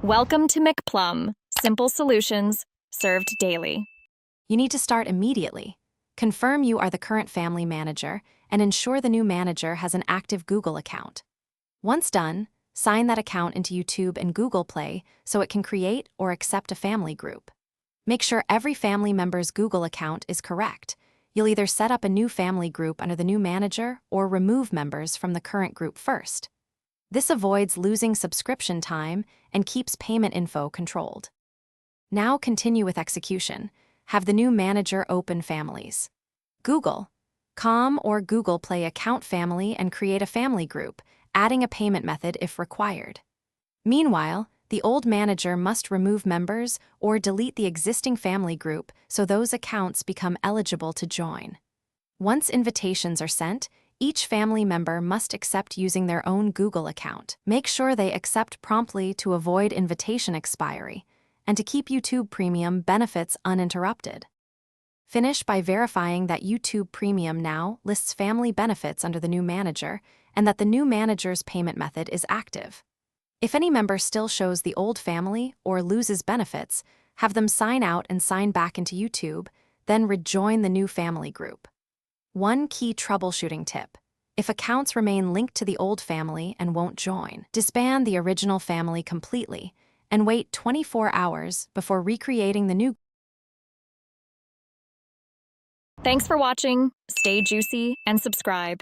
Welcome to McPlum, simple solutions served daily. You need to start immediately. Confirm you are the current family manager and ensure the new manager has an active Google account. Once done, sign that account into YouTube and Google Play so it can create or accept a family group. Make sure every family member's Google account is correct. You'll either set up a new family group under the new manager or remove members from the current group first. This avoids losing subscription time and keeps payment info controlled. Now continue with execution. Have the new manager open families. Google.com or Google Play account family and create a family group, adding a payment method if required. Meanwhile, the old manager must remove members or delete the existing family group so those accounts become eligible to join. Once invitations are sent, each family member must accept using their own Google account. Make sure they accept promptly to avoid invitation expiry and to keep YouTube Premium benefits uninterrupted. Finish by verifying that YouTube Premium now lists family benefits under the new manager and that the new manager's payment method is active. If any member still shows the old family or loses benefits, have them sign out and sign back into YouTube, then rejoin the new family group. One key troubleshooting tip: if accounts remain linked to the old family and won't join, disband the original family completely and wait 24 hours before recreating the new. Thanks for watching. Stay juicy and subscribe.